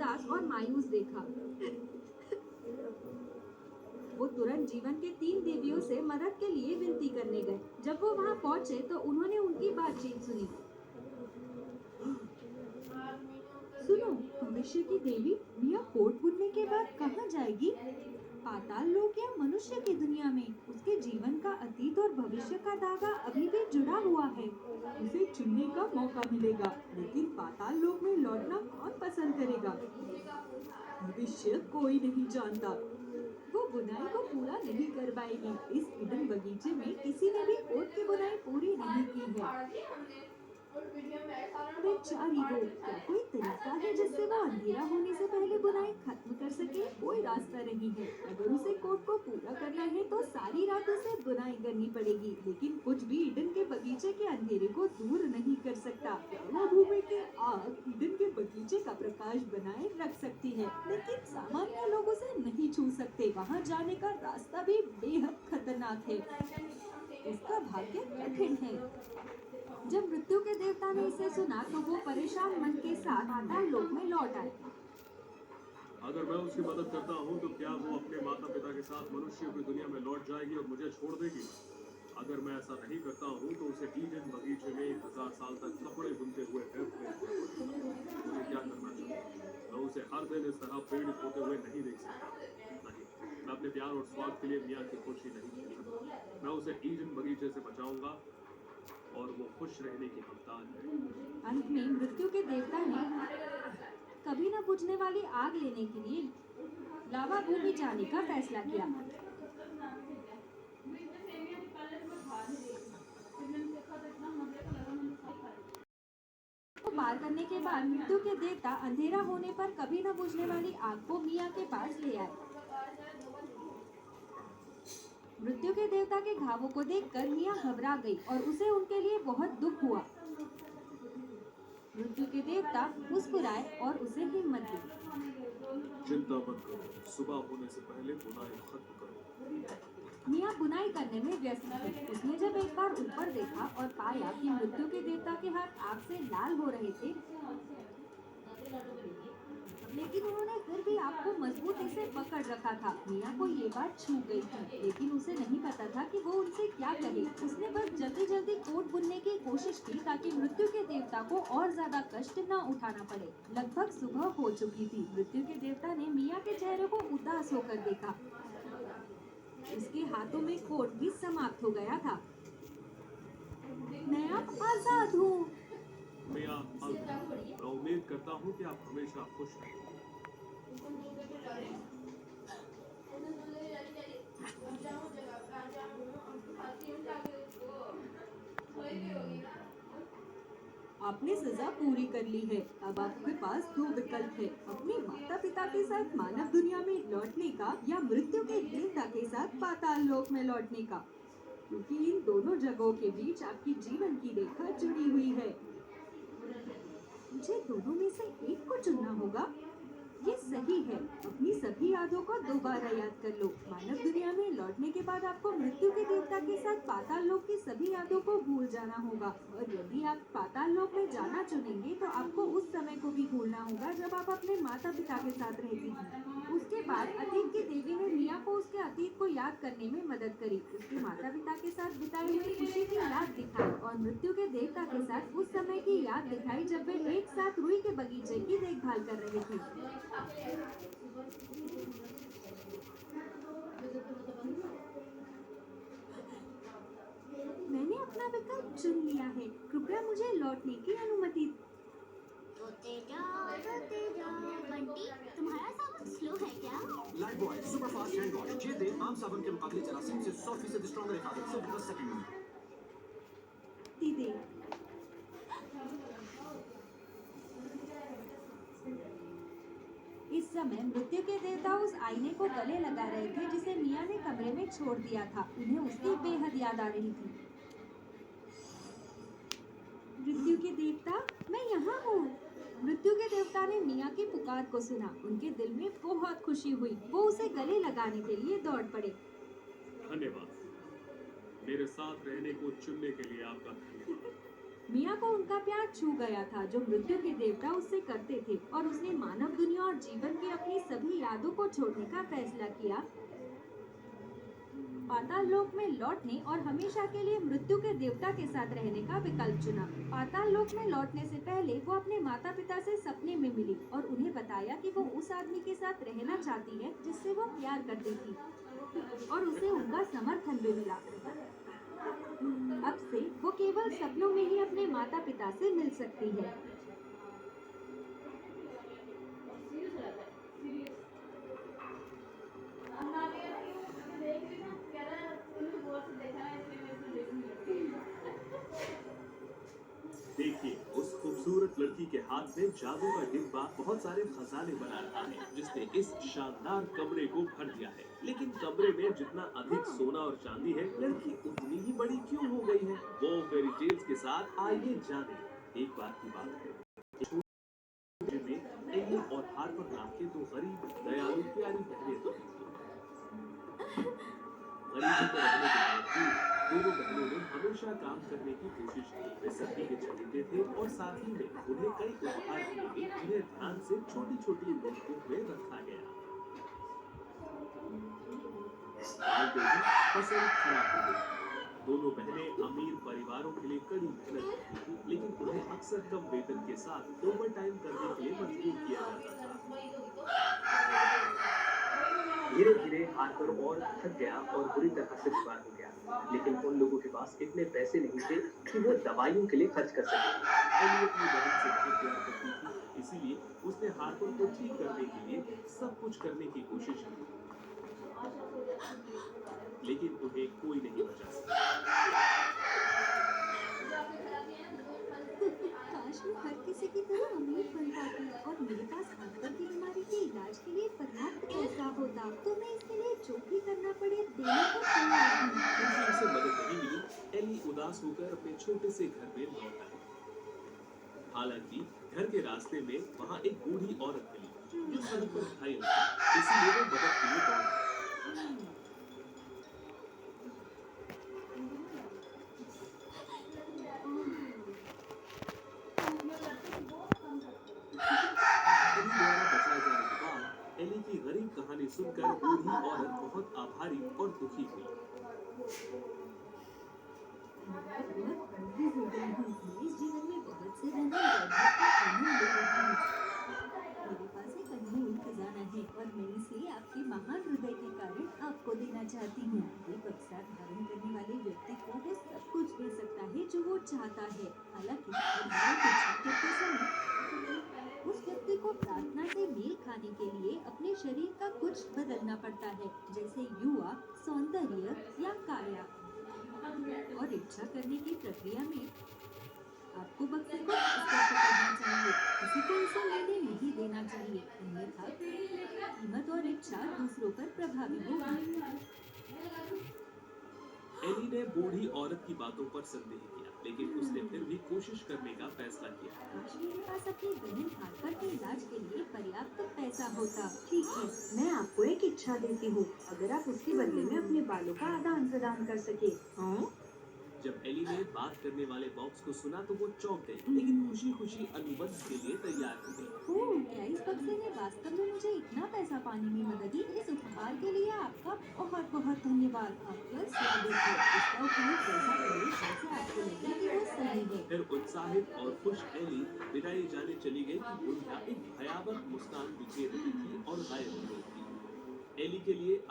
उदास और मायूस देखा। वो तुरंत जीवन के 3 देवियों से मदद के लिए विनती करने गए। जब वो वहां पहुंचे तो उन्होंने उनकी बातचीत सुनी। सुनो, भविष्य की देवी मिया कोट बुनने के बाद कहाँ जाएगी? पाताल लोक या मनुष्य की दुनिया में? उसके जीवन का अतीत और भविष्य का धागा अभी भी जुड़ा हुआ है। उसे चुनने का मौका मिलेगा, लेकिन पाताल लोक में लौटना कौन पसंद करेगा? भविष्य कोई नहीं जानता। वो बुनाई को पूरा नहीं कर पाएगी। इस ईडन बगीचे में किसी ने भी कोट की बुनाई पूरी नहीं की है। बेचारी वो, क्या कोई तरीका है जिससे वो अंधेरा होने से पहले बुनाई खत्म कर सके? कोई रास्ता नहीं है। अगर उसे कोट को पूरा करना है तो सारी रात उसे बुनाई करनी पड़ेगी, लेकिन कुछ भी ईडन के बगीचे के अंधेरे को दूर नहीं कर सकता। वो भूमि की आग ईडन के बगीचे का प्रकाश बनाए रख सकती है, लेकिन सामान्य लोग उसे नहीं छू सकते। वहाँ जाने का रास्ता भी बेहद खतरनाक है। उसका भाग्य कठिन है। जब मृत्यु के देवता ने इसे सुना तो वो परेशान मन के साथ पाताल लोक में लौट आए। अगर मैं उसकी मदद करता हूँ तो क्या वो अपने माता पिता के साथ मनुष्यों की दुनिया में लौट जाएगी और मुझे छोड़ देगी? अगर मैं ऐसा नहीं करता हूँ तो उसे ईडन बगीचे में 1000 साल तक कपड़े बुनते हुए मुझे क्या करना चाहिए? मैं उसे हर दिन इस तरह पीड़ित होते हुए नहीं देख सकता। नहीं, मैं अपने प्यार और स्वार्थ के लिए मिया की खुशी नहीं छीन सकता। मैं उसे ईडन बगीचे से बचाऊंगा और वो खुश रहने की हकदार है। अंत में मृत्यु के देवता ने कभी न बुझने वाली आग लेने के लिए लावा भूमि जाने का फैसला किया। को पार करने के बाद मृत्यु के देवता अंधेरा होने पर कभी न बुझने वाली आग को मिया के पास ले आए। मृत्यु के देवता के घावों को देखकर मिया घबरा गई और उसे उनके लिए बहुत दुख हुआ। मृत्यु के देवता मुस्कुराए और उसे हिम्मत दी। चिंता मत करो, सुबह होने से पहले बुनाई खत्म करो। मिया बुनाई करने में व्यस्त थी। उसने जब एक बार ऊपर देखा और पाया कि मृत्यु के देवता के हाथ आग से लाल हो रहे थे, लेकिन उन्होंने फिर भी आग को मजबूती से पकड़ रखा था। मिया को ये बात छू गई थी, लेकिन उसे नहीं पता था कि वो उनसे क्या कहे। उसने बस जल्दी जल्दी कोट बुनने की कोशिश की ताकि मृत्यु के देवता को और ज्यादा कष्ट न उठाना पड़े। लगभग सुबह हो चुकी थी। मृत्यु के देवता ने मिया के चेहरे को उदास होकर देखा। उसके हाथों में कोट भी समाप्त हो गया था। मैं अब आजाद हूँ। मैं उम्मीद करता हूँ कि आप हमेशा खुश रहें। आपने सजा पूरी कर ली है। अब आपके पास 2 विकल्प है, अपने माता पिता के साथ मानव दुनिया में लौटने का या मृत्यु के देवता के साथ पाताल लोक में लौटने का, क्योंकि इन दोनों जगहों के बीच आपकी जीवन की रेखा जुड़ी हुई है। मुझे दोनों में से एक को चुनना होगा। ये सही है। अपनी सभी यादों को दोबारा याद कर लो। मानव दुनिया में लौटने के बाद आपको मृत्यु के देवता के साथ पाताल लोक की सभी यादों को भूल जाना होगा, और यदि आप पाताल लोक में जाना चुनेंगे तो आपको उस समय को भी भूलना होगा जब आप अपने माता पिता के साथ रहती थी। उसके बाद अतीत की देवी ने मिया को उसके अतीत को याद करने में मदद करी, उसके माता पिता के साथ बिताए हुए खुशी की याद दिखाई और मृत्यु के देवता के साथ उस समय की याद दिखाई जब वे एक साथ रुई के बगीचे की देखभाल कर रहे थे। मैंने अपना विकल्प चुन लिया है। कृपया मुझे लौटने की अनुमति। रोते जाओ बंटी, तुम्हारा साबुन स्लो है क्या? Life boy super fast hand wash, ये तेल आम साबुन के मुकाबले जरा से 100% स्ट्रॉन्गर हिफाजत सिर्फ 10 सेकंड में। दीदी, इस समय मृत्यु के देवता उस आईने को गले लगा रहे थे जिसे मिया ने कमरे में छोड़ दिया था। उन्हें उसकी बेहद याद आ रही थी। मृत्यु के देवता, मैं यहाँ हूँ। मृत्यु के देवता ने मिया की पुकार को सुना। उनके दिल में बहुत खुशी हुई। वो उसे गले लगाने के लिए दौड़ पड़े। धन्यवाद, मेरे साथ रहने को चुनने के लिए आपका धन्यवाद। मिया को उनका प्यार छू गया था जो मृत्यु के देवता उससे करते थे और उसने मानव दुनिया और जीवन की अपनी सभी यादों को छोड़ने का फैसला किया। पाताल लोक में लौटने और हमेशा के लिए मृत्यु के देवता के साथ रहने का विकल्प चुना। पाताल लोक में लौटने से पहले वो अपने माता पिता से सपने में मिली और उन्हें बताया कि वो उस आदमी के साथ रहना चाहती है जिससे वो प्यार करती थी और उसे उनका समर्थन भी मिला। अब से वो केवल सपनों में ही अपने माता पिता से मिल सकती है। देखिए, उस खूबसूरत लड़की के हाथ में जादू का डिब्बा बहुत सारे खजाने बना रहा है जिसने इस शानदार कमरे को भर दिया है। लेकिन कमरे में जितना अधिक सोना और चांदी है, लड़की उतनी ही बड़ी क्यों हो गई है? वो फेरी टेल्स के साथ आइए जाने। एक बार की बात है, में एली और हार्पर नाम के दो गरीब दयालु प्यारी बहनें रहती थीं। गरीबी में रहने के बावजूद दोनों बहनों ने हमेशा काम करने की कोशिश की। वे सभी के चहेते थे और साथ ही में उन्हें कई उपहार दिए गए जिन्हें ध्यान से छोटी-छोटी नोटबुक में रखा गया। डालते ही फसल खराब हो गई। दोनों बहनें अमीर परिवारों के लिए कड़ी मेहनत करती थी, लेकिन उन्हें अक्सर कम वेतन के साथ ओवर टाइम करने के लिए मजबूर किया जाता था। धीरे धीरे हार्पर और थक गया और बुरी तरह से बीमार हो गया, लेकिन उन लोगों के पास इतने पैसे नहीं थे कि वो दवाइयों के लिए खर्च कर सके। एली अपनी बहन से बहुत प्यार करती थी, इसीलिए उसने हार्पर को ठीक करने के लिए सब कुछ करने की कोशिश की, लेकिन उन्हें कोई नहीं बचा सका। काश मैं हर किसी की तरह अमीर बन पाती और मेरे पास हार्पर की बीमारी के इलाज के लिए पर्याप्त पैसा होता तो मैं इसके लिए जो भी करना पड़े देने को तैयार हूँ। क्योंकि उसे मदद नहीं मिली, एली उदास होकर अपने छोटे से घर में लौट आई। हालांकि घर के रास्ते में वहाँ एक बूढ़ी औरत मिली जो सड़क पर घायल थी, इसीलिए वो मदद के लिए दौड़ी। एली द्वारा बचाए जाने के बाद एली की गरीब कहानी सुनकर बूढ़ी औरत बहुत आभारी और दुखी हुई। इस जीवन में बहुत से धन और दौलत का आनंद ले रही हूँ। मेरे पास एक अनमोल खजाना है और मैं इसे आपके महान हृदय के कारण आपको देना चाहती हूँ। एक अवसर धारण करने वाले व्यक्ति को वो सब कुछ दे सकता है जो वो चाहता है। हालांकि भगवान की इच्छा करते समय उस व्यक्ति को प्रार्थना से मेल खाने के लिए अपने शरीर का कुछ बदलना पड़ता है, जैसे युवा, सौंदर्य या काया। और इच्छा करने की प्रक्रिया में आपको बक्से को स्पर्श करना चाहिए, किसी को इसे लेने नहीं देना चाहिए, अन्यथा कीमत और इच्छा दूसरों पर प्रभावी होगी। एली ने बूढ़ी औरत की बातों पर संदेह किया, लेकिन उसने फिर भी कोशिश करने का फैसला किया। काश मेरे पास अपनी बहन हार्पर के इलाज के लिए पर्याप्त पैसा होता। ठीक है, मैं आपको एक इच्छा देती हूँ, अगर आप उसके बदले में अपने बालों का आदान प्रदान कर सके। हाँ? जब एली ने बात करने वाले बॉक्स को सुना तो वो चौंक गई, लेकिन खुशी खुशी अनुबंध के लिए तैयार हो गई। ओह, क्या इस बक्से ने वास्तव में मुझे इतना पैसा पाने में मदद की? इस उपहार के लिए आपका बहुत बहुत धन्यवाद। आपका स्वागत है। इसका उपयोग कैसा करें जैसे आपको लगे कि वो सही है। फिर उत्साहित और खुश एली विदाई जाने चली गई कि बुढ़िया एक भयावह मुस्कान बिखेर रही थी और गायब हो गई थी। एली के लिए